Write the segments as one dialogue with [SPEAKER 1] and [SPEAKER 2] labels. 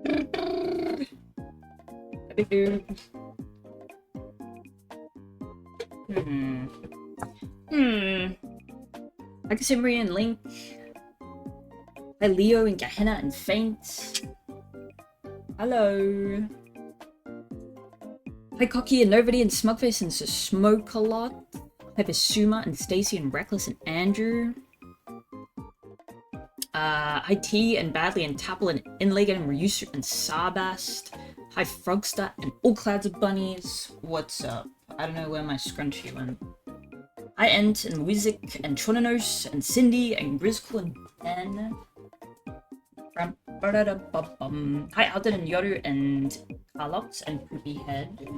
[SPEAKER 1] Hi Casimri and Link. Hi Leo and Gehenna and Faint. Hello. Hi Cocky and Nobody and Smugface and Smoke a Lot. Hi Basuma and Stacy and Reckless and Andrew. Hi T and Badly and Tapple and Inlegan and Ryusu and Sarbast. Hi Frogster and all clouds of bunnies. What's up? I don't know where my scrunchie went. Hi Ent and Wizik and Chonanos and Cindy and Grizzcool and Ben. Hi Alden and Yoru and Carlox and Poopy Head.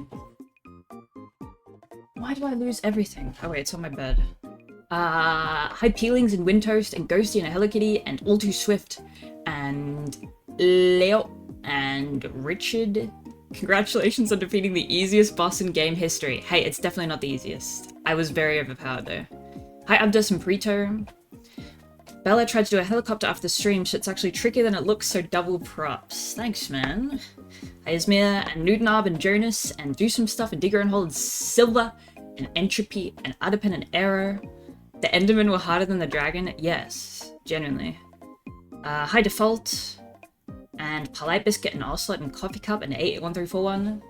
[SPEAKER 1] Why do I lose everything? Oh wait, it's on my bed. Hi Peelings and Windtoast and Ghosty and a Hello Kitty and All Too Swift and Leo and Richard. Congratulations on defeating the easiest boss in game history. Hey, it's definitely not the easiest. I was very overpowered though. Hi Abdus and Prito. Bella tried to do a helicopter after the stream, so it's actually trickier than it looks, so double props. Thanks, man. Hi Izmir and Nudenab and Jonas and Do Some Stuff and Digger and Hole and Silver and Entropy and Adapen and Arrow. The Endermen were harder than the dragon? Yes, genuinely. Hi Default and Polite Biscuit and Ocelot and Coffee Cup and 81341.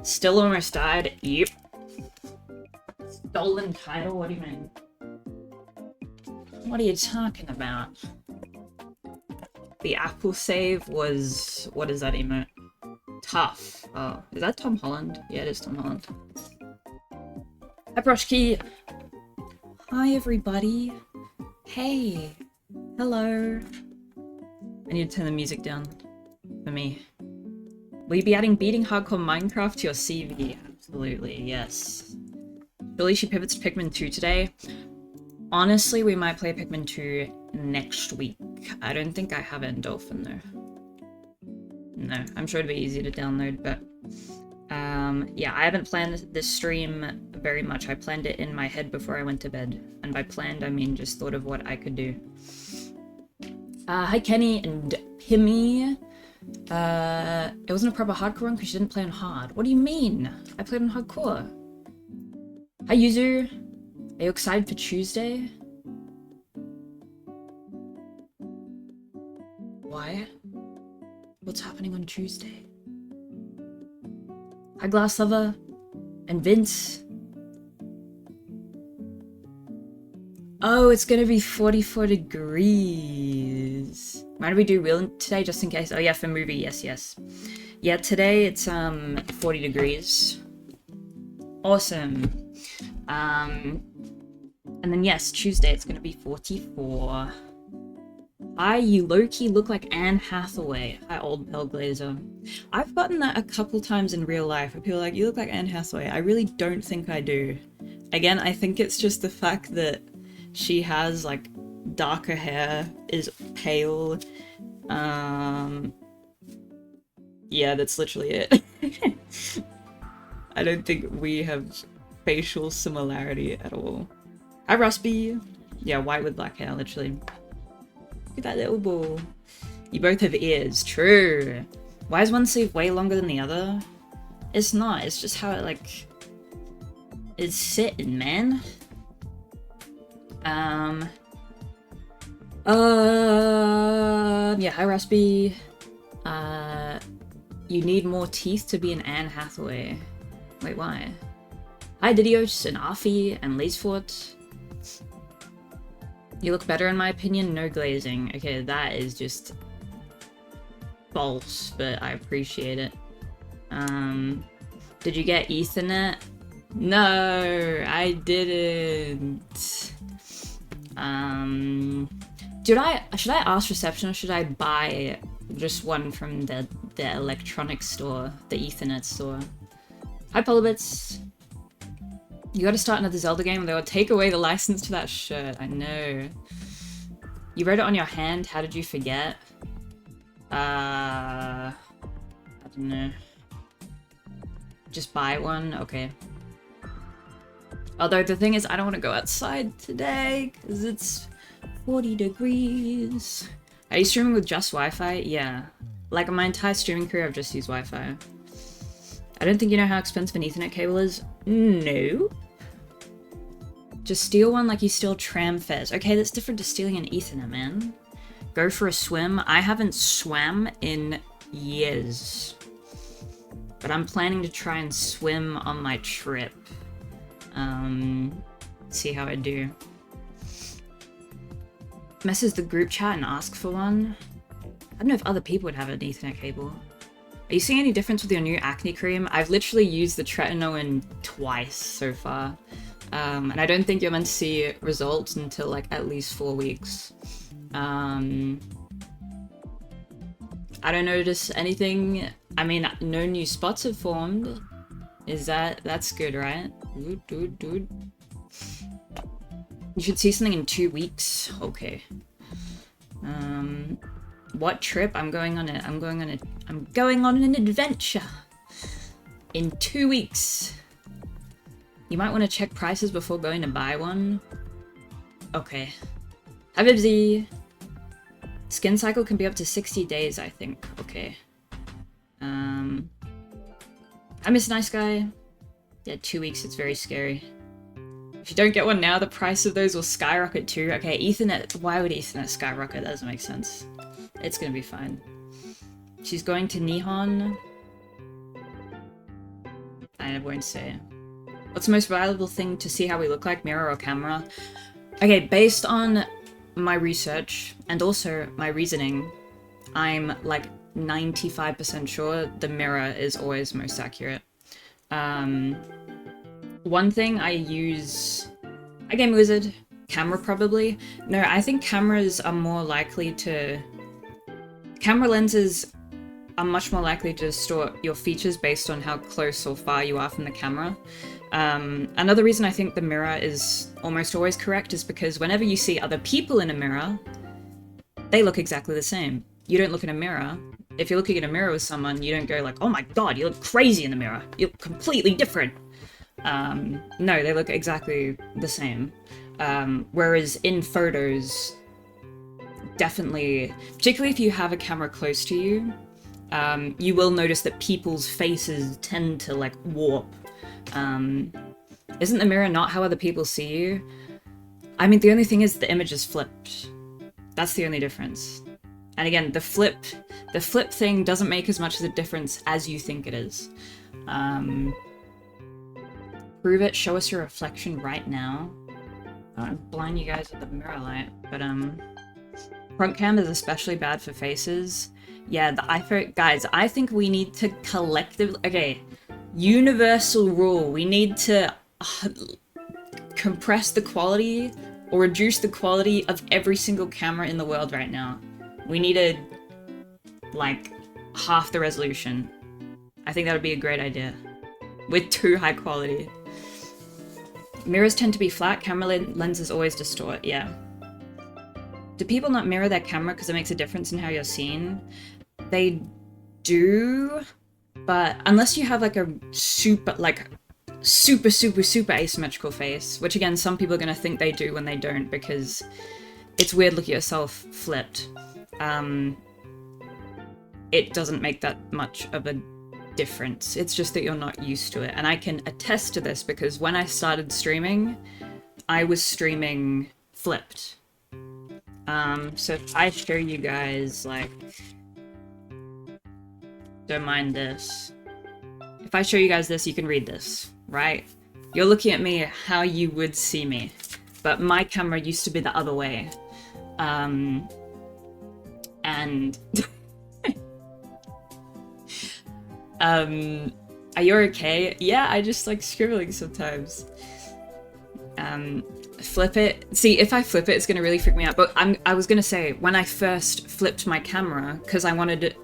[SPEAKER 1] Still almost died. Yep. Stolen title? What do you mean? What are you talking about? The Apple save was... What is that emote? Tough. Oh, is that Tom Holland? Yeah, it is Tom Holland. Hi Broshki. Hi everybody. Hey. Hello. I need to turn the music down. For me. Will you be adding beating hardcore Minecraft to your CV? Absolutely, yes. Surely she pivots to Pikmin 2 today. Honestly, we might play Pikmin 2 next week. I don't think I have Endorphin though. No, I'm sure it'd be easy to download, but... yeah, I haven't planned this stream very much. I planned it in my head before I went to bed. And by planned, I mean just thought of what I could do. Hi Kenny and Pimmy. It wasn't a proper hardcore run because you didn't play on hard. What do you mean? I played on hardcore. Hi Yuzu. Are you excited for Tuesday? Why? What's happening on Tuesday? Hi Glass Lover and Vince. Oh, it's gonna be 44 degrees. Might we do Wheel today just in case? Oh yeah, for movie, yes. Yeah, today it's 40 degrees. Awesome. And then yes, Tuesday it's gonna be 44. Hi, you low-key look like Anne Hathaway. Hi, old Pale Glazer. I've gotten that a couple times in real life. People are like, you look like Anne Hathaway. I really don't think I do. Again, I think it's just the fact that she has like darker hair, is pale. Yeah, that's literally it. I don't think we have facial similarity at all. Hi, Rusby. Yeah, white with black hair, literally. Look at that little ball. You both have ears. True. Why is one sleeve way longer than the other? It's not. It's just how it, like... is sitting, man. Yeah, hi, Rusby. You need more teeth to be an Anne Hathaway. Wait, why? Hi, Didios and Arfi and Lacefort. You look better in my opinion, no glazing. Okay, that is just false, but I appreciate it. Did you get Ethernet? No, I didn't. Should I ask reception or should I buy just one from the electronics store, the Ethernet store? Hi, Polybits. You gotta start another Zelda game, they will take away the license to that shirt. I know. You wrote it on your hand, how did you forget? I don't know. Just buy one? Okay. Although the thing is, I don't want to go outside today, because it's 40 degrees. Are you streaming with just Wi-Fi? Yeah. Like my entire streaming career, I've just used Wi-Fi. I don't think you know how expensive an Ethernet cable is. No. Just steal one like you steal tram fares. Okay, that's different to stealing an Ethernet, man. Go for a swim. I haven't swam in years. But I'm planning to try and swim on my trip. See how I do. Message the group chat and ask for one. I don't know if other people would have an Ethernet cable. Are you seeing any difference with your new acne cream? I've literally used the tretinoin twice so far. And I don't think you're meant to see results until like at least 4 weeks. I don't notice anything. I mean, no new spots have formed. That's good, right? Dude. You should see something in 2 weeks. Okay. What trip? I'm going on an adventure in 2 weeks. You might want to check prices before going to buy one. Okay. Habibzi. Skin cycle can be up to 60 days, I think. Okay. I miss Nice Guy. Yeah, 2 weeks, it's very scary. If you don't get one now, the price of those will skyrocket too. Okay, Ethernet. Why would Ethernet skyrocket? That doesn't make sense. It's gonna be fine. She's going to Nihon. I won't say. What's the most valuable thing to see how we look like, mirror or camera? Okay, based on my research and also my reasoning, I'm like 95% sure the mirror is always most accurate. One thing I use... I game wizard. Camera probably. No, I think cameras are more likely to... Camera lenses are much more likely to distort your features based on how close or far you are from the camera. Another reason I think the mirror is almost always correct is because whenever you see other people in a mirror, they look exactly the same. You don't look in a mirror. If you're looking in a mirror with someone, you don't go like, oh my god, you look crazy in the mirror. You look completely different. No, they look exactly the same. Whereas in photos, definitely, particularly if you have a camera close to you, you will notice that people's faces tend to like warp. Isn't the mirror not how other people see you? I mean, the only thing is the image is flipped. That's the only difference. And again, the flip thing doesn't make as much of a difference as you think it is. Prove it, show us your reflection right now. I don't blind you guys with the mirror light, but front cam is especially bad for faces. Yeah, the iPhone guys, I think we need to collectively, okay, universal rule, we need to compress the quality or reduce the quality of every single camera in the world right now. We needed like half the resolution. I think that would be a great idea. With too high quality. Mirrors tend to be flat, camera lenses always distort, yeah. Do people not mirror their camera because it makes a difference in how you're seen? They do, but unless you have like a super asymmetrical face, which again, some people are gonna think they do when they don't because it's weird looking at yourself flipped. It doesn't make that much of a difference. It's just that you're not used to it. And I can attest to this because when I started streaming, I was streaming flipped. So if I show you guys, like, don't mind this. If I show you guys this, you can read this, right? You're looking at me how you would see me, but my camera used to be the other way. And are you okay? Yeah, I just like scribbling sometimes. Flip it. See, if I flip it, it's gonna really freak me out. But I was gonna say, when I first flipped my camera, because I wanted it,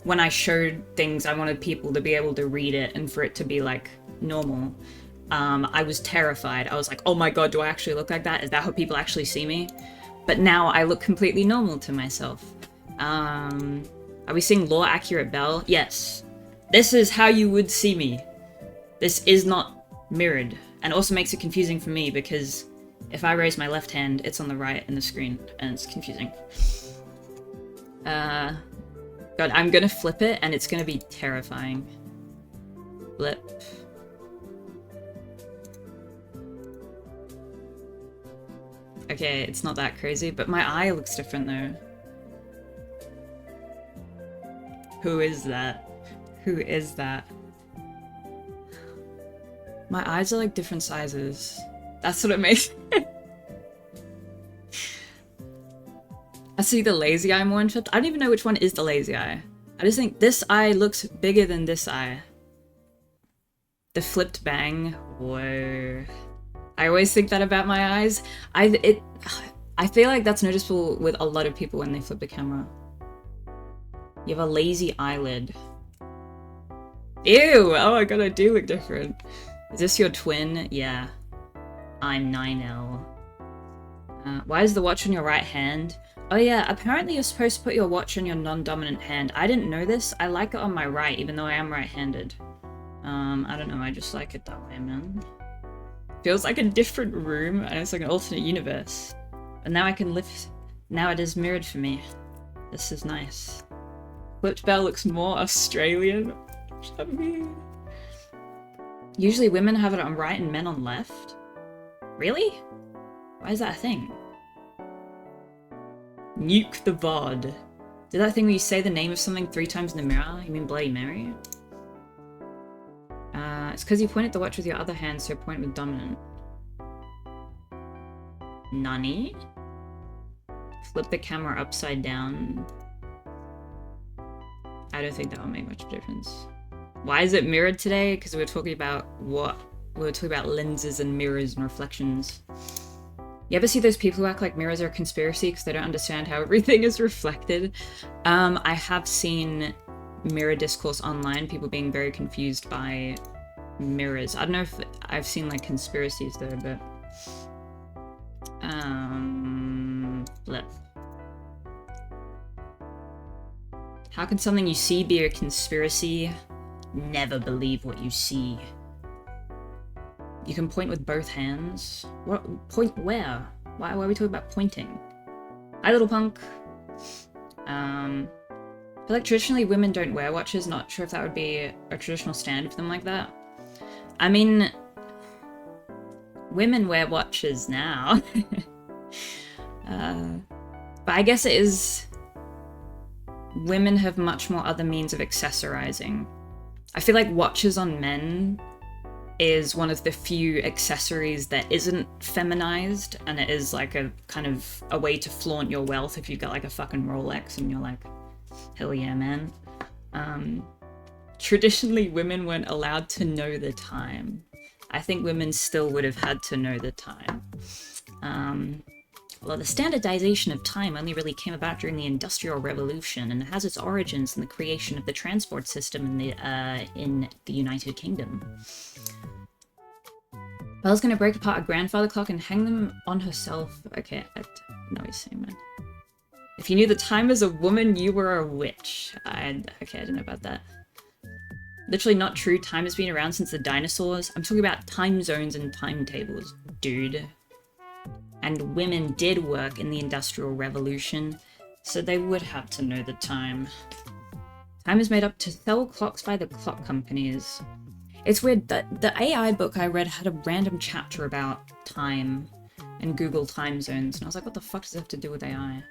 [SPEAKER 1] when I showed things, I wanted people to be able to read it and for it to be like normal. I was terrified. I was like, oh my god, do I actually look like that? Is that how people actually see me? But now I look completely normal to myself. Are we seeing law accurate Bell? Yes. This is how you would see me. This is not mirrored. And also makes it confusing for me because if I raise my left hand, it's on the right in the screen and it's confusing. God, I'm gonna flip it and it's gonna be terrifying. Flip. Okay, it's not that crazy, but my eye looks different though. Who is that? Who is that? My eyes are like different sizes. That's what it makes. I see the lazy eye more in flipped. I don't even know which one is the lazy eye. I just think this eye looks bigger than this eye. The flipped bang. Whoa. I always think that about my eyes. I feel like that's noticeable with a lot of people when they flip the camera. You have a lazy eyelid. Ew! Oh my god, I do look different. Is this your twin? Yeah. I'm 6elle. Why is the watch on your right hand? Oh yeah, apparently you're supposed to put your watch on your non-dominant hand. I didn't know this. I like it on my right, even though I am right-handed. I don't know, I just like it that way, man. Feels like a different room, and it's like an alternate universe. And now I can live... Now it is mirrored for me. This is nice. Flipped bell looks more Australian. Usually women have it on right and men on left? Really? Why is that a thing? Nuke the VOD. Did that thing where you say the name of something 3 times in the mirror? You mean Bloody Mary? It's because you point at the watch with your other hand, so point with dominant. Nani? Flip the camera upside down. I don't think that will make much difference. Why is it mirrored today? Because we were talking about what? We were talking about lenses and mirrors and reflections. You ever see those people who act like mirrors are a conspiracy because they don't understand how everything is reflected? I have seen mirror discourse online, people being very confused by mirrors. I don't know if I've seen like conspiracies though, but... Flip. How can something you see be a conspiracy? Never believe what you see. You can point with both hands. What? Point where? Why are we talking about pointing? Hi, little punk. I feel like traditionally women don't wear watches. Not sure if that would be a traditional standard for them like that. I mean, women wear watches now. But I guess it is... Women have much more other means of accessorizing. I feel like watches on men is one of the few accessories that isn't feminized, and it is like a kind of a way to flaunt your wealth if you've got like a fucking Rolex and you're like, hell yeah, man. Traditionally, women weren't allowed to know the time. I think women still would have had to know the time. Well, the standardization of time only really came about during the Industrial Revolution, and it has its origins in the creation of the transport system in the United Kingdom. Belle's gonna break apart a grandfather clock and hang them on herself. Okay, I know what you're saying, man. If you knew the time as a woman, you were a witch. Okay, I didn't know about that. Literally not true. Time has been around since the dinosaurs. I'm talking about time zones and timetables, dude. And women did work in the Industrial Revolution, so they would have to know the time. Time is made up to sell clocks by the clock companies. It's weird that the AI book I read had a random chapter about time and Google time zones, and I was like, what the fuck does it have to do with AI?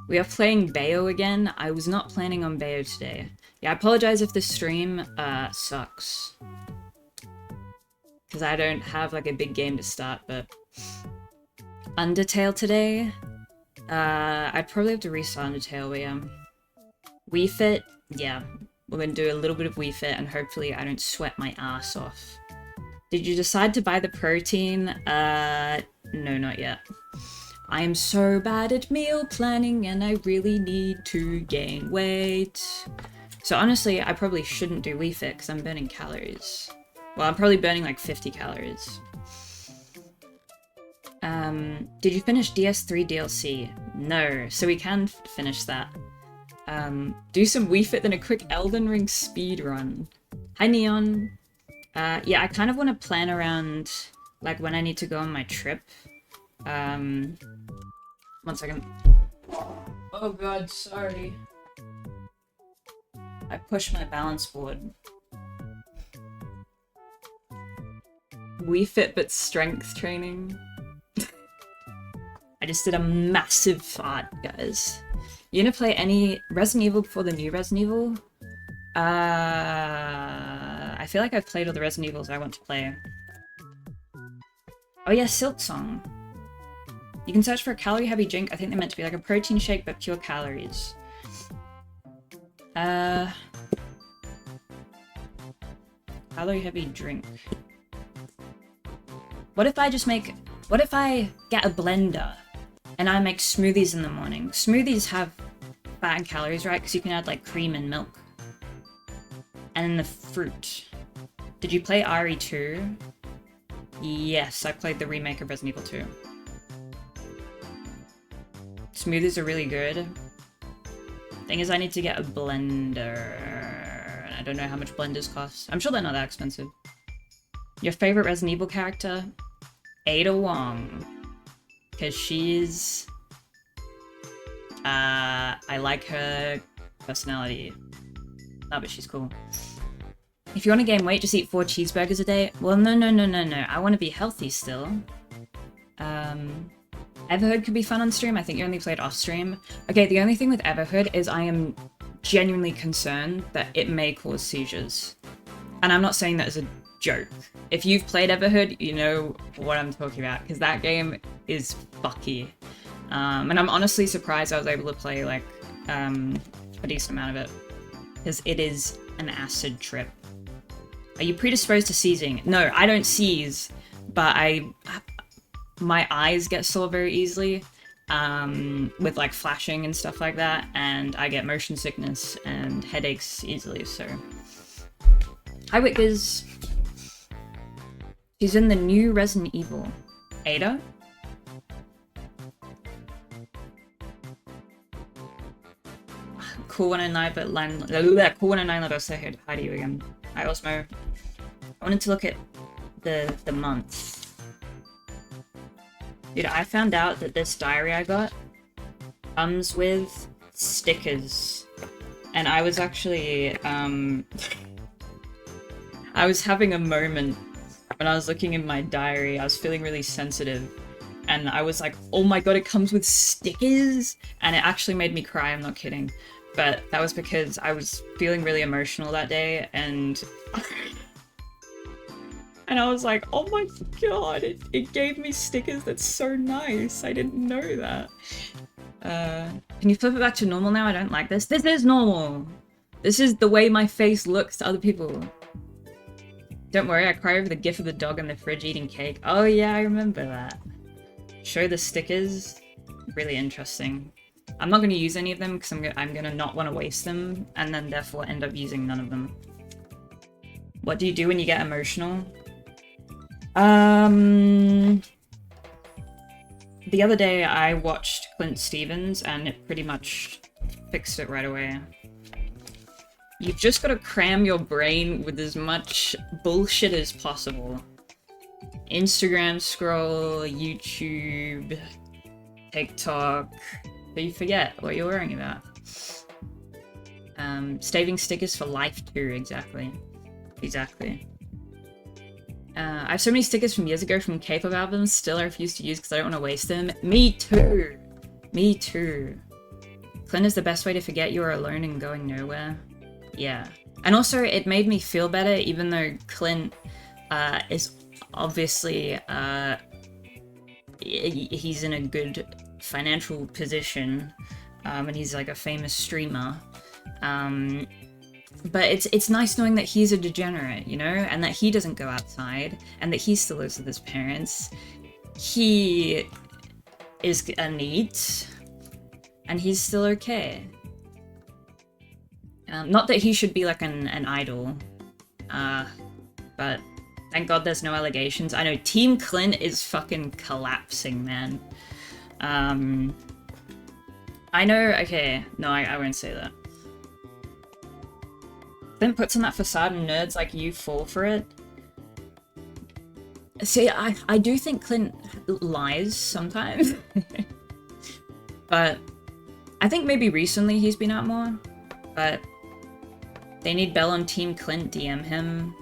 [SPEAKER 1] We are playing Bayo again. I was not planning on Bayo today. Yeah, I apologize if this stream sucks. Because I don't have like a big game to start, but... Undertale today? I'd probably have to restart Undertale, but yeah. Wii Fit? Yeah. We're gonna do a little bit of Wii Fit and hopefully I don't sweat my ass off. Did you decide to buy the protein? No, not yet. I am so bad at meal planning and I really need to gain weight. So honestly, I probably shouldn't do Wii Fit because I'm burning calories. Well, I'm probably burning like 50 calories. Did you finish DS3 DLC? No, so we can finish that. Do some Wii Fit, then a quick Elden Ring speed run. Hi, Neon. Yeah, I kind of want to plan around, like, when I need to go on my trip. 1 second. Oh god, sorry. I push my balance board. Wii Fit but strength training. I just did a massive fart, guys. You gonna play any Resident Evil before the new Resident Evil? I feel like I've played all the Resident Evils I want to play. Oh yeah, Silk Song. You can search for a calorie-heavy drink. I think they're meant to be like a protein shake, but pure calories. Calorie-heavy drink. What if I get a blender and I make smoothies in the morning? Smoothies have fat and calories, right? Because you can add like cream and milk. And then the fruit. Did you play RE2? Yes, I played the remake of Resident Evil 2. Smoothies are really good. Thing is, I need to get a blender. I don't know how much blenders cost. I'm sure they're not that expensive. Your favorite Resident Evil character? Ada Wong. Because she's... I like her personality. Oh, but she's cool. If you want to gain weight, just eat 4 cheeseburgers a day. Well, no. I want to be healthy still. Everhood could be fun on stream. I think you only played off stream. Okay, the only thing with Everhood is I am genuinely concerned that it may cause seizures. And I'm not saying that as a joke. If you've played Everhood, you know what I'm talking about, because that game is fucky. And I'm honestly surprised I was able to play like a decent amount of it, because it is an acid trip. Are you predisposed to seizing? No, I don't seize, but my eyes get sore very easily with like flashing and stuff like that, and I get motion sickness and headaches easily, so. Hi Wickers. She's in the new Resident Evil. Ada? Cool 109, but Cool 109 let us say hi to you again. Hi Osmo. I wanted to look at the months. Dude, I found out that this diary I got comes with stickers. And I was actually, I was having a moment when I was looking in my diary. I was feeling really sensitive. And I was like, oh my god, it comes with stickers? And it actually made me cry, I'm not kidding. But that was because I was feeling really emotional that day, and I was like, oh my god, it gave me stickers. That's so nice. I didn't know that. Can you flip it back to normal now? I don't like this. This is normal. This is the way my face looks to other people. Don't worry, I cry over the gif of the dog in the fridge eating cake. Oh yeah, I remember that. Show the stickers. Really interesting. I'm not going to use any of them because I'm going to not want to waste them, and then therefore end up using none of them. What do you do when you get emotional? The other day I watched Clint Stevens and it pretty much fixed it right away. You've just got to cram your brain with as much bullshit as possible. Instagram scroll, YouTube, TikTok, but you forget what you're worrying about. Saving stickers for life too, exactly. I have so many stickers from years ago from K-pop albums, still I refuse to use because I don't want to waste them. Me too! Me too. Clint is the best way to forget you are alone and going nowhere. Yeah. And also, it made me feel better, even though Clint is obviously, he's in a good financial position, and he's like a famous streamer. But it's nice knowing that he's a degenerate, you know, and that he doesn't go outside, and that he still lives with his parents. He is a NEET, and he's still okay. Not that he should be like an idol, but thank God there's no allegations. I know Team Clint is fucking collapsing, man. I know, okay, no, I won't say that. Clint puts on that facade and nerds like you fall for it. See, I do think Clint lies sometimes. But I think maybe recently he's been out more. But They need Bell on Team Clint, DM him.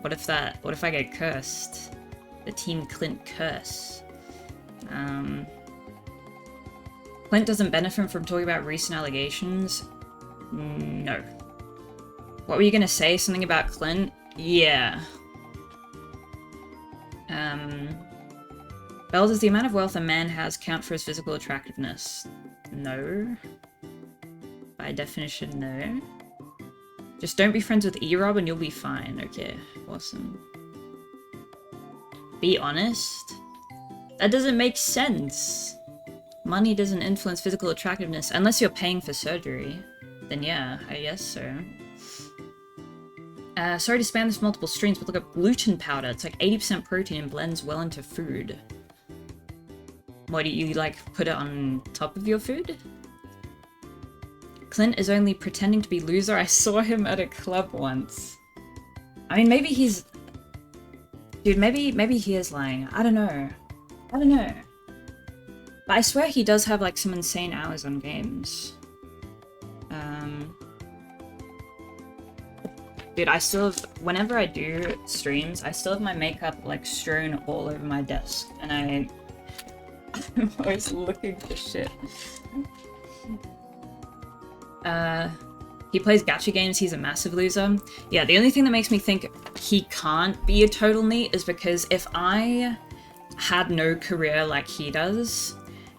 [SPEAKER 1] What if I get cursed? The Team Clint curse. Clint doesn't benefit from talking about recent allegations? No. What were you gonna say? Something about Clint? Yeah. Bell, does the amount of wealth a man has count for his physical attractiveness? No. By definition, no. Just don't be friends with E-Rob and you'll be fine. Okay, awesome. Be honest? That doesn't make sense. Money doesn't influence physical attractiveness unless you're paying for surgery. Then yeah, I guess so. Sorry to spam this multiple streams, but look up gluten powder. It's like 80% protein and blends well into food. What, do you, like, put it on top of your food? Clint is only pretending to be loser. I saw him at a club once. I mean, maybe he's... Dude, maybe he is lying. I don't know. I don't know. But I swear he does have, like, some insane hours on games. Dude, I still have... Whenever I do streams, I still have my makeup, like, strewn all over my desk. And I'm always looking for shit. He plays gacha games, he's a massive loser. Yeah, the only thing that makes me think he can't be a total NEET is because if I had no career like he does,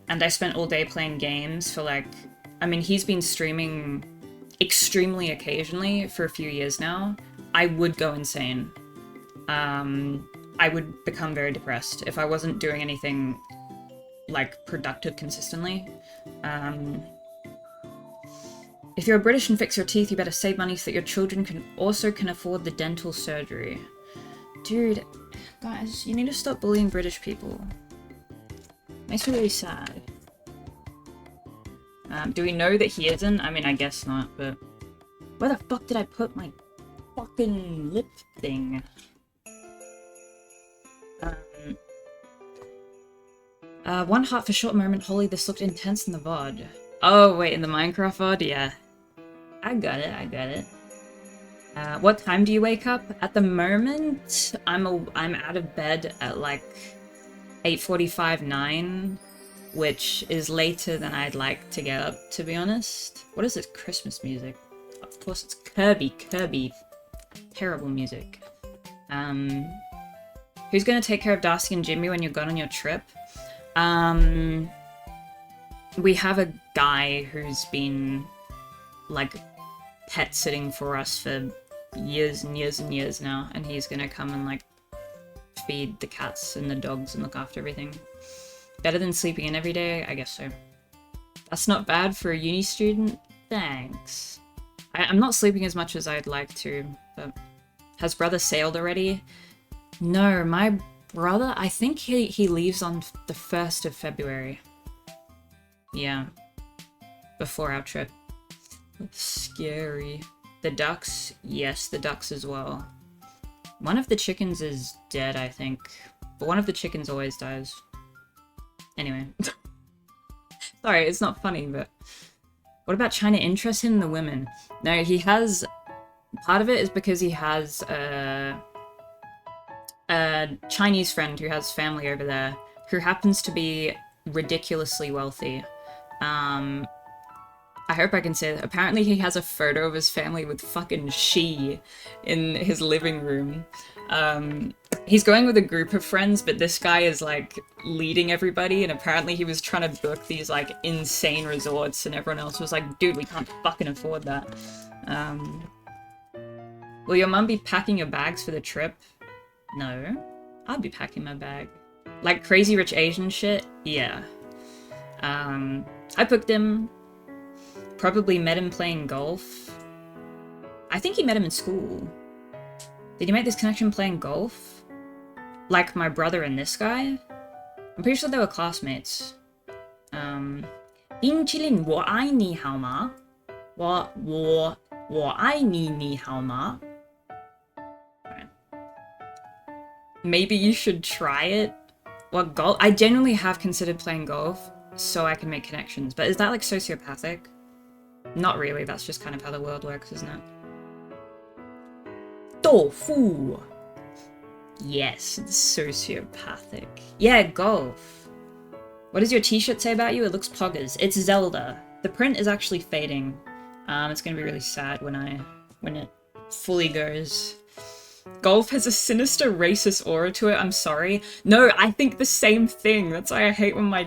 [SPEAKER 1] and I spent all day playing games for like... I mean, he's been streaming extremely occasionally for a few years now, I would go insane. I would become very depressed if I wasn't doing anything, like, productive consistently. If you're British and fix your teeth, you better save money so that your children can afford the dental surgery. Dude, guys, you need to stop bullying British people. Makes me really sad. Do we know that he isn't? I mean, I guess not, but... Where the fuck did I put my fucking lip thing? One heart for short moment. Holy, this looked intense in the VOD. Oh, wait, in the Minecraft VOD? Yeah. I got it. What time do you wake up? At the moment, I'm out of bed at, like, 8:45, 9. Which is later than I'd like to get up, to be honest. What is this Christmas music? Of course it's Kirby. Terrible music. Who's gonna take care of Darcy and Jimmy when you're gone on your trip? We have a guy who's been, like, pet sitting for us for years and years and years now, and he's gonna come and, like, feed the cats and the dogs and look after everything. Better than sleeping in every day? I guess so. That's not bad for a uni student? Thanks. I'm not sleeping as much as I'd like to, but... Has brother sailed already? No, my brother, I think he leaves on the 1st of February. Yeah. Before our trip. That's scary. The ducks? Yes, the ducks as well. One of the chickens is dead, I think. But one of the chickens always dies. Anyway. Sorry, it's not funny, but... What about China interest in the women? No, he has... Part of it is because he has a Chinese friend who has family over there, who happens to be ridiculously wealthy. I hope I can say that. Apparently he has a photo of his family with fucking she in his living room. He's going with a group of friends, but this guy is, like, leading everybody, and apparently he was trying to book these, like, insane resorts, and everyone else was like, dude, we can't fucking afford that. Will your mum be packing your bags for the trip? No. I'll be packing my bag. Like Crazy Rich Asian shit? Yeah. I booked him. Probably met him playing golf. I think he met him in school. Did you make this connection playing golf? Like my brother and this guy? I'm pretty sure they were classmates. 冰淇淋我爱你好吗？我爱你好吗？ Maybe you should try it. What golf? I genuinely have considered playing golf so I can make connections, but is that like sociopathic? Not really, that's just kind of how the world works, isn't it? Tofu! Yes, it's sociopathic. Yeah, golf. What does your t-shirt say about you? It looks poggers. It's Zelda. The print is actually fading. It's gonna be really sad when it fully goes. Golf has a sinister racist aura to it, I'm sorry. No, I think the same thing. That's why I hate when my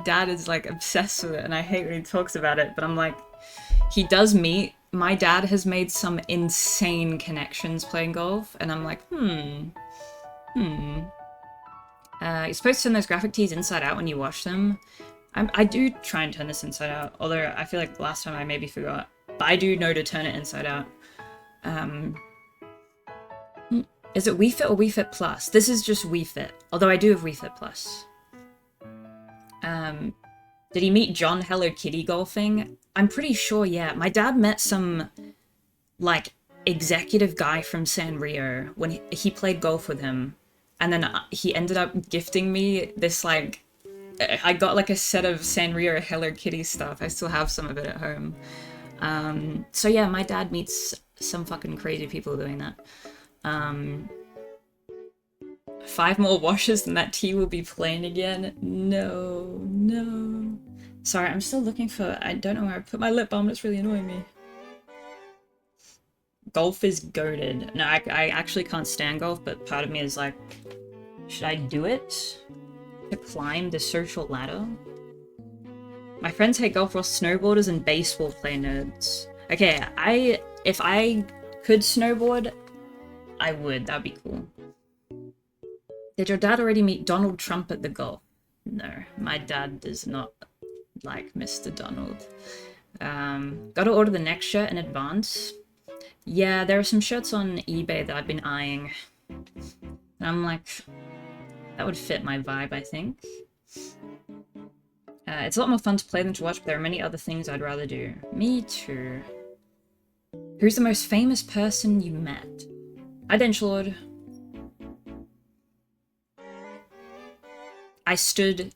[SPEAKER 1] dad is like obsessed with it, and I hate when he talks about it, but I'm like, he does meet, my dad has made some insane connections playing golf, and I'm like, you're supposed to turn those graphic tees inside out when you wash them. I do try and turn this inside out, although I feel like last time I maybe forgot. But I do know to turn it inside out. Is it Wii Fit or Wii Fit Plus? This is just Wii Fit, although I do have Wii Fit Plus. Did he meet John Hello Kitty golfing? I'm pretty sure, yeah. My dad met some, like, executive guy from Sanrio when he played golf with him. And then he ended up gifting me this, like, I got, like, a set of Sanrio Hello Kitty stuff. I still have some of it at home. So yeah, my dad meets some fucking crazy people doing that. 5 more washes and that tea will be plain again. No. Sorry, I'm still looking for, I don't know where I put my lip balm, it's really annoying me. Golf is goated. No, I actually can't stand golf, but part of me is like, should I do it? To climb the social ladder? My friends hate golf while snowboarders and baseball play nerds. Okay, if I could snowboard, I would. That'd be cool. Did your dad already meet Donald Trump at the golf? No, my dad does not like Mr. Donald. Gotta order the next shirt in advance. Yeah, there are some shirts on eBay that I've been eyeing. And I'm like, that would fit my vibe, I think. It's a lot more fun to play than to watch, but there are many other things I'd rather do. Me too. Who's the most famous person you met? Hi, Denchlord. I stood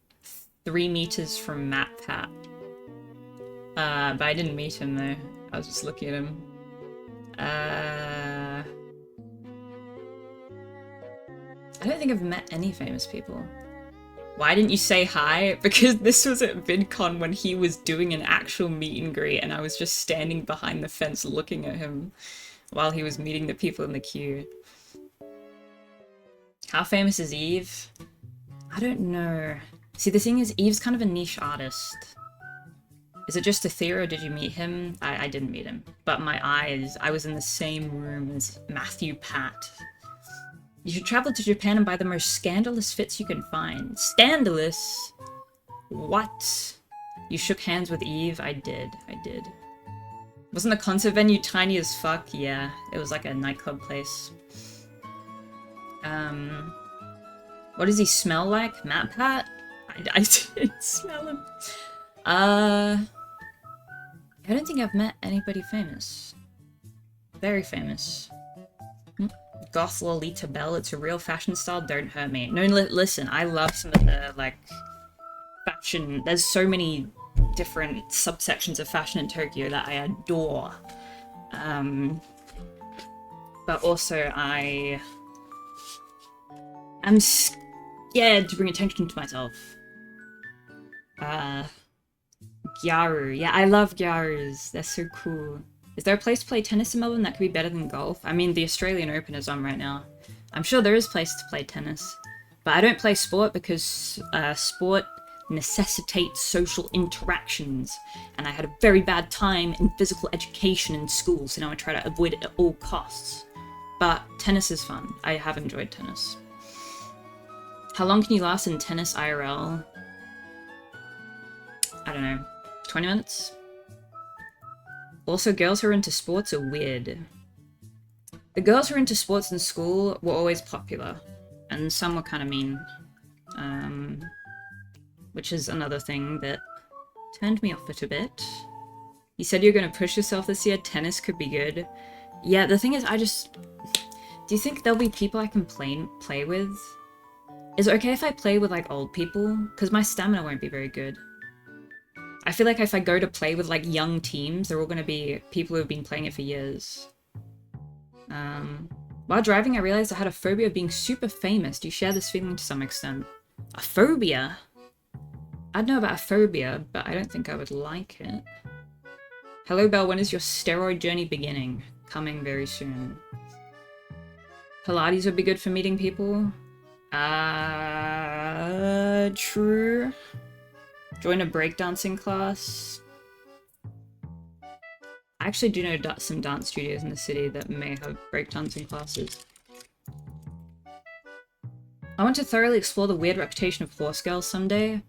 [SPEAKER 1] 3 meters from Matt Pat. But I didn't meet him though. I was just looking at him. I don't think I've met any famous people. Why didn't you say hi? Because this was at VidCon when he was doing an actual meet and greet and I was just standing behind the fence looking at him while he was meeting the people in the queue. How famous is Eve? I don't know. See, the thing is, Eve's kind of a niche artist. Is it just Aethera or did you meet him? I didn't meet him. But my eyes, I was in the same room as Matthew Pat. You should travel to Japan and buy the most scandalous fits you can find. Scandalous? What? You shook hands with Eve? I did. Wasn't the concert venue tiny as fuck? Yeah, it was like a nightclub place. What does he smell like? Matt Pat? I didn't smell him. I don't think I've met anybody famous. Very famous. Goth Lolita Bell, it's a real fashion style, don't hurt me. No, listen, I love some of the, like, fashion. There's so many different subsections of fashion in Tokyo that I adore. But also I'm scared to bring attention to myself. Gyaru. Yeah, I love Gyarus. They're so cool. Is there a place to play tennis in Melbourne that could be better than golf? I mean, the Australian Open is on right now. I'm sure there is a place to play tennis. But I don't play sport because sport necessitates social interactions. And I had a very bad time in physical education in school, so now I try to avoid it at all costs. But tennis is fun. I have enjoyed tennis. How long can you last in tennis IRL? I don't know. 20 minutes? Also, girls who are into sports are weird. The girls who are into sports in school were always popular, and some were kind of mean. Which is another thing that turned me off it a bit. You said you're going to push yourself this year, tennis could be good. Yeah, the thing is, do you think there'll be people I can play with? Is it okay if I play with, like, old people? Because my stamina won't be very good. I feel like if I go to play with, like, young teams, they're all going to be people who have been playing it for years. While driving, I realized I had a phobia of being super famous. Do you share this feeling to some extent? A phobia? I'd know about a phobia, but I don't think I would like it. Hello, Belle. When is your steroid journey beginning? Coming very soon. Pilates would be good for meeting people. True. Join a breakdancing class. I actually do know some dance studios in the city that may have breakdancing classes. I want to thoroughly explore the weird reputation of horse girls someday.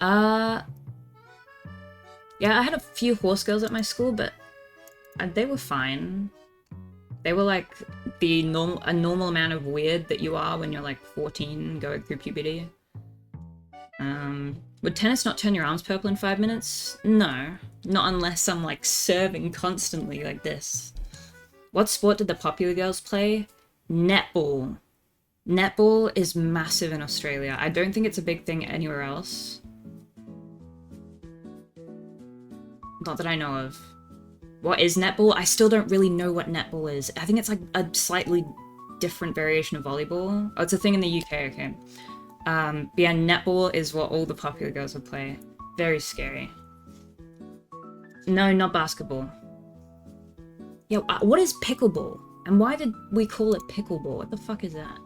[SPEAKER 1] Yeah, I had a few horse girls at my school, but they were fine. They were like a normal amount of weird that you are when you're like 14 going through puberty. Would tennis not turn your arms purple in 5 minutes? No. Not unless I'm like serving constantly like this. What sport did the popular girls play? Netball. Netball is massive in Australia. I don't think it's a big thing anywhere else. Not that I know of. What is netball? I still don't really know what netball is. I think it's like a slightly different variation of volleyball. Oh, it's a thing in the UK, okay. But yeah, netball is what all the popular girls would play. Very scary. No, not basketball. Yeah, what is pickleball? And why did we call it pickleball? What the fuck is that?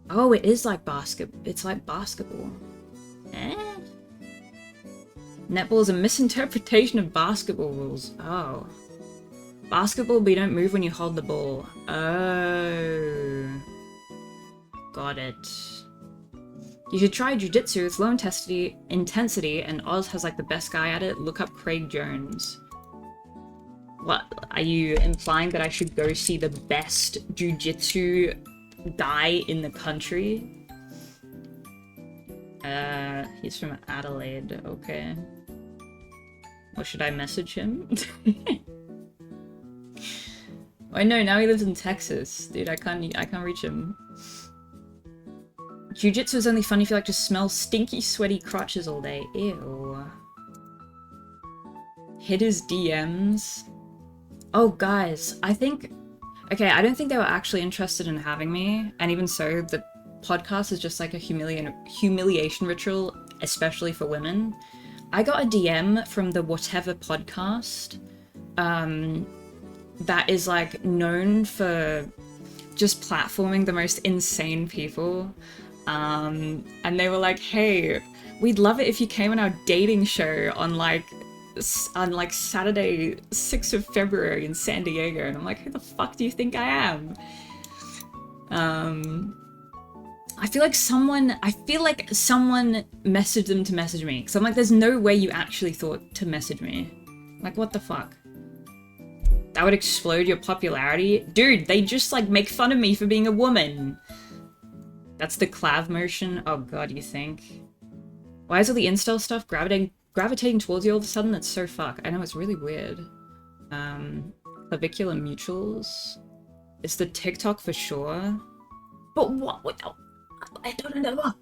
[SPEAKER 1] Oh, it is like it's like basketball. Eh? Netball is a misinterpretation of basketball rules. Oh. Basketball, but you don't move when you hold the ball. Oh. Got it. You should try jiu-jitsu. It's low intensity, and Oz has like the best guy at it. Look up Craig Jones. What? Are you implying that I should go see the best jiu-jitsu guy in the country? He's from Adelaide, okay. Or should I message him? Oh no, now he lives in Texas. Dude, I can't reach him. Jiu-jitsu is only fun if you like to smell stinky, sweaty crotches all day. Ew. Hit his DMs. Oh, guys, I think... Okay, I don't think they were actually interested in having me, and even so, the podcast is just like a humiliation ritual, especially for women. I got a DM from the Whatever podcast, that is like known for just platforming the most insane people. And they were like, hey, we'd love it if you came on our dating show on like Saturday, 6th of February in San Diego. And I'm like, who the fuck do you think I am? I feel like someone messaged them to message me. So I'm like, there's no way you actually thought to message me. Like, what the fuck? That would explode your popularity? Dude, they just like make fun of me for being a woman. That's the clav motion? Oh god, you think? Why is all the incel stuff gravitating towards you all of a sudden? That's so fuck. I know, it's really weird. Clavicular mutuals. It's the TikTok for sure. But what? Oh, I don't know.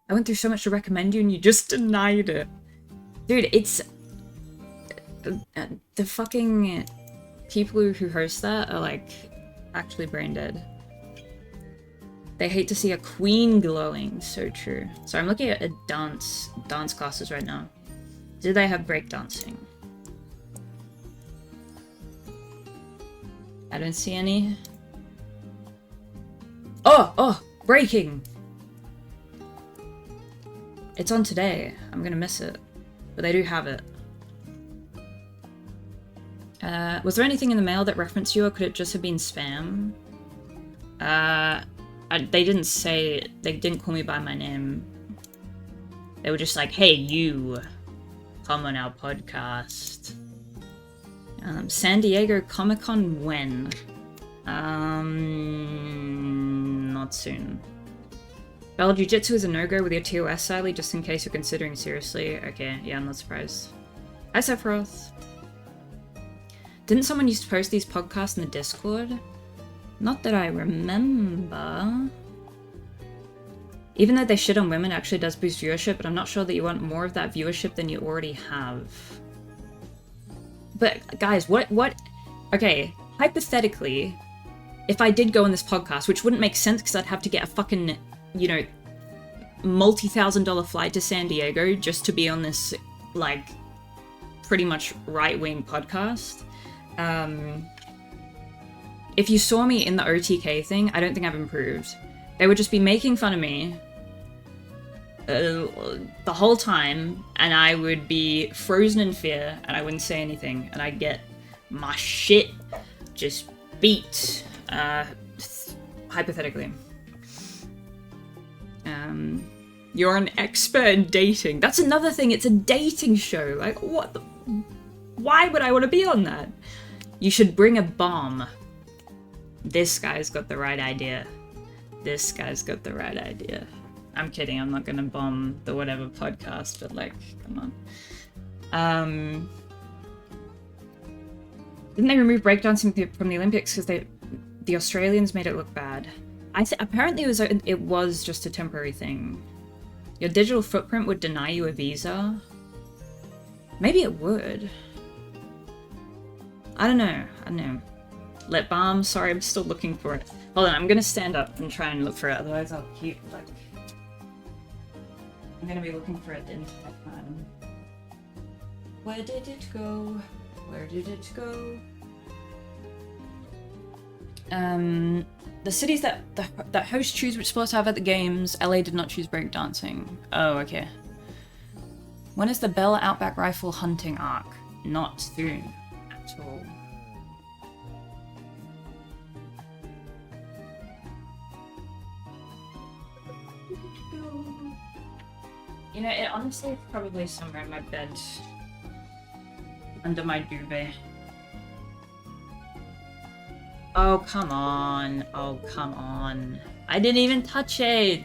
[SPEAKER 1] I went through so much to recommend you and you just denied it. Dude, it's... the fucking people who host that are like actually brain dead. They hate to see a queen glowing. So true. So I'm looking at dance classes right now. Do they have breakdancing? I don't see any. Oh! Breaking! It's on today. I'm gonna miss it. But they do have it. Was there anything in the mail that referenced you, or could it just have been spam? They didn't say... They didn't call me by my name. They were just like, hey, you! Come on our podcast. San Diego Comic-Con when? Not soon. Bell, Jiu-Jitsu is a no-go with your TOS, sadly, just in case you're considering seriously. Okay, yeah, I'm not surprised. Hi, Sephiroth. Didn't someone used to post these podcasts in the Discord? Not that I remember. Even though they shit on women, it actually does boost viewership, but I'm not sure that you want more of that viewership than you already have. But, guys, what... Okay, hypothetically, if I did go on this podcast, which wouldn't make sense because I'd have to get a fucking, you know, multi-$1,000 flight to San Diego just to be on this, like, pretty much right-wing podcast. If you saw me in the OTK thing, I don't think I've improved. They would just be making fun of me the whole time, and I would be frozen in fear, and I wouldn't say anything, and I'd get my shit just beat, hypothetically. You're an expert in dating. That's another thing, it's a dating show. Like, what the... Why would I want to be on that? You should bring a bomb. This guy's got the right idea. This guy's got the right idea. I'm kidding, I'm not gonna bomb the whatever podcast, but like, come on. Didn't they remove breakdancing from the Olympics because the Australians made it look bad? Apparently it was just a temporary thing. Your digital footprint would deny you a visa? Maybe it would. I don't know. Lip balm, sorry, I'm still looking for it. Hold on, I'm gonna stand up and try and look for it, otherwise I'll keep, like... I'm gonna be looking for it the entire time. Where did it go? Where did it go? The cities that host choose which sports to have at the games. LA did not choose breakdancing. Oh, okay. When is the Bella Outback Rifle hunting arc? Not soon at all. You know, it honestly is probably somewhere in my bed. Under my duvet. Oh, come on. Oh, come on. I didn't even touch it!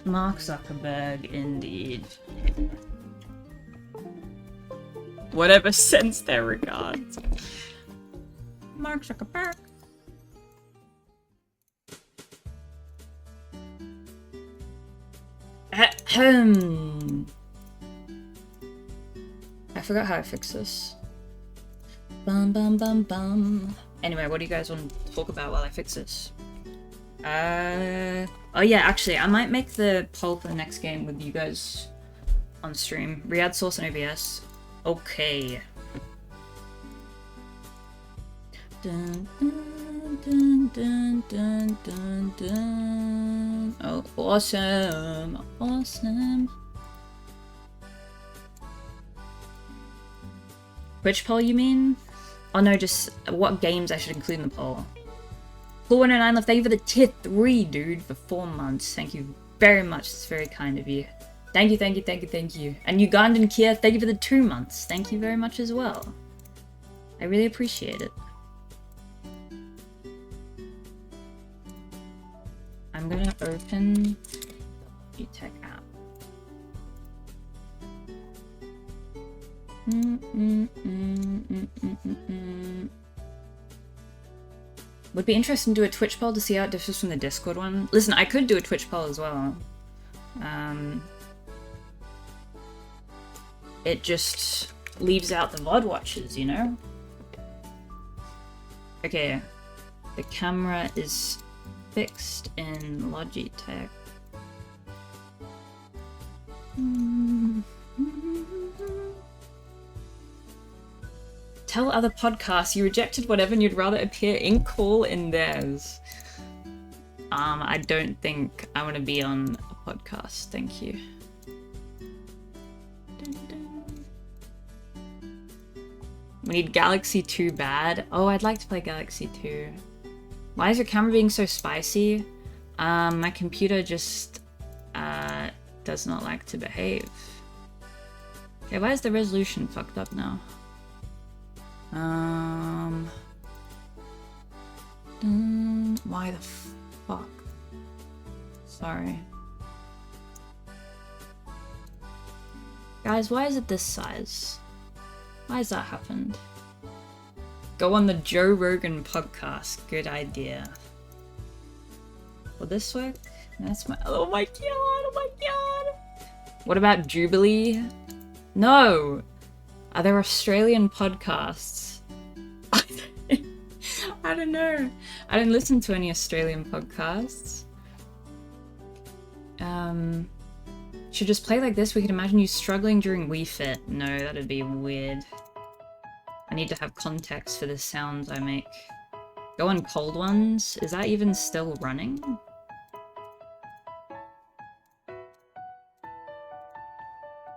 [SPEAKER 1] Mark Zuckerberg, indeed. Whatever sends their regards. Mark Zuckerberg. I forgot how I fix this. Bum bum bum bum. Anyway, what do you guys want to talk about while I fix this? Oh yeah, actually, I might make the poll for the next game with you guys on stream. Riyadh Source and OBS. Okay. Dun, dun, dun, dun, dun, dun, dun. Oh, awesome. Awesome. Which poll you mean? Oh no, just what games I should include in the poll. Cool109 left, thank you for the tier 3, dude, for 4 months. Thank you very much, it's very kind of you. Thank you, thank you, thank you, thank you. And Ugandan Kia, thank you for the 2 months. Thank you very much as well. I really appreciate it. I'm gonna open the Tech app. Would be interesting to do a Twitch poll to see how it differs from the Discord one. Listen, I could do a Twitch poll as well. It just leaves out the VOD watchers, you know? Okay, the camera is fixed in Logitech. Tell other podcasts you rejected whatever and you'd rather appear in call in theirs. I don't think I want to be on a podcast, thank you. We need Galaxy 2 bad. Oh, I'd like to play Galaxy 2. Why is your camera being so spicy? My computer just does not like to behave. Okay, why is the resolution fucked up now? Why the fuck? Sorry. Guys, why is it this size? Why has that happened? Go on the Joe Rogan podcast. Good idea. Will this work? That's my- oh my god, oh my god! What about Jubilee? No! Are there Australian podcasts? I don't know. I don't listen to any Australian podcasts. Should just play like this. We could imagine you struggling during Wii Fit. No, that'd be weird. I need to have context for the sounds I make. Go on Cold Ones. Is that even still running?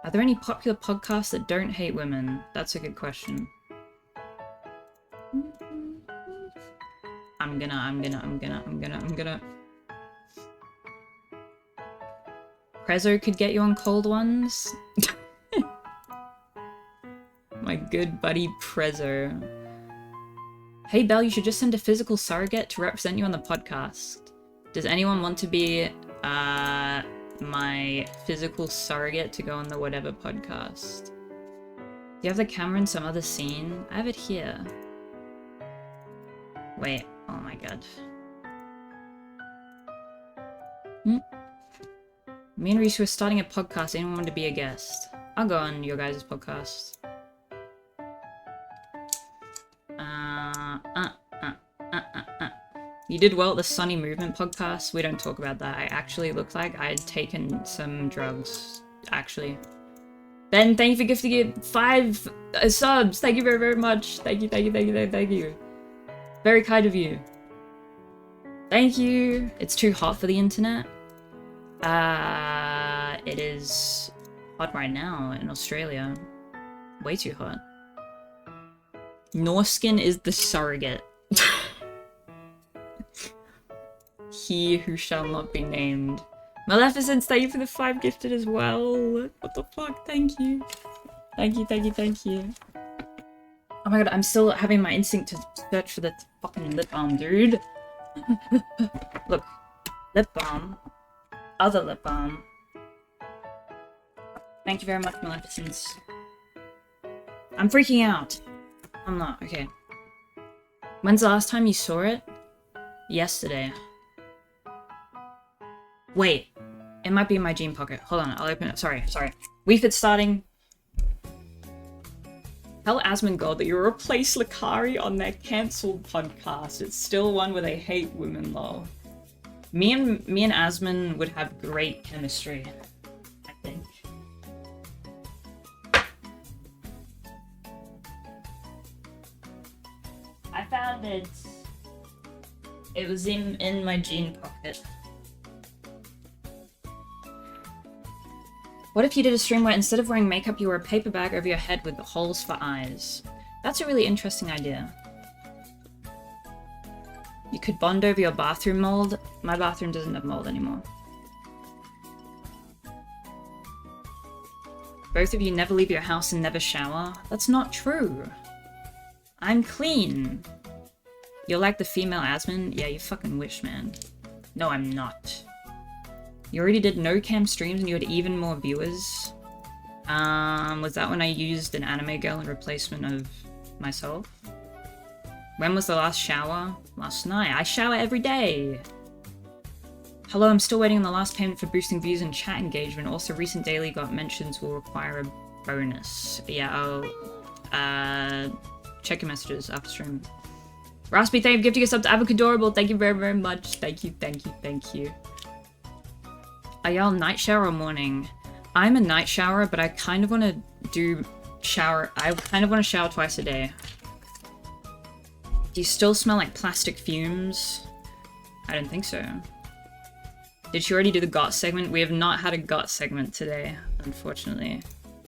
[SPEAKER 1] Are there any popular podcasts that don't hate women? That's a good question. I'm gonna. Prezzo could get you on Cold Ones. My good buddy Prezzo. Hey Belle, you should just send a physical surrogate to represent you on the podcast. Does anyone want to be my physical surrogate to go on the whatever podcast? Do you have the camera in some other scene? I have it here. Wait, oh my god. Me and Reese were starting a podcast. Anyone want to be a guest? I'll go on your guys' podcast. You did well at the Sunny Movement podcast. We don't talk about that. I actually looked like I had taken some drugs, actually. Ben, thank you for gifting it 5 subs. Thank you very, very much. Thank you, thank you, thank you, thank you. Very kind of you. Thank you. It's too hot for the internet. It is hot right now in Australia. Way too hot. Norskin is the surrogate. He who shall not be named. Maleficent, thank you for the 5 gifted as well. What the fuck? Thank you. Thank you, thank you, thank you. Oh my god, I'm still having my instinct to search for the fucking lip balm, dude. Look. Lip balm. Other lip balm. Thank you very much, Maleficent. I'm freaking out. I'm not, okay. When's the last time you saw it? Yesterday. Wait. It might be in my jean pocket. Hold on, I'll open it. Sorry. Wii Fit starting. Tell Asmongold that you replace Lakari on their cancelled podcast. It's still one where they hate women, lol. Me and Asmon would have great chemistry, I think. I found it. It was in my jean pocket. What if you did a stream where instead of wearing makeup you wore a paper bag over your head with holes for eyes? That's a really interesting idea. You could bond over your bathroom mold. My bathroom doesn't have mold anymore. Both of you never leave your house and never shower? That's not true. I'm clean. You're like the female Asmon? Yeah, you fucking wish, man. No, I'm not. You already did no cam streams and you had even more viewers. Was that when I used an anime girl in replacement of myself? When was the last shower? Last night. I shower every day. Hello, I'm still waiting on the last payment for boosting views and chat engagement. Also, recent daily got mentions will require a bonus. Yeah, I'll check your messages after stream. Raspy, thank you for gifting us up to Avocadorable. Thank you very, very much. Thank you, thank you, thank you. Are y'all night shower or morning? I'm a night shower, but I kind of want to I kind of want to shower twice a day. Do you still smell like plastic fumes? I don't think so. Did she already do the GOT segment? We have not had a GOT segment today, unfortunately.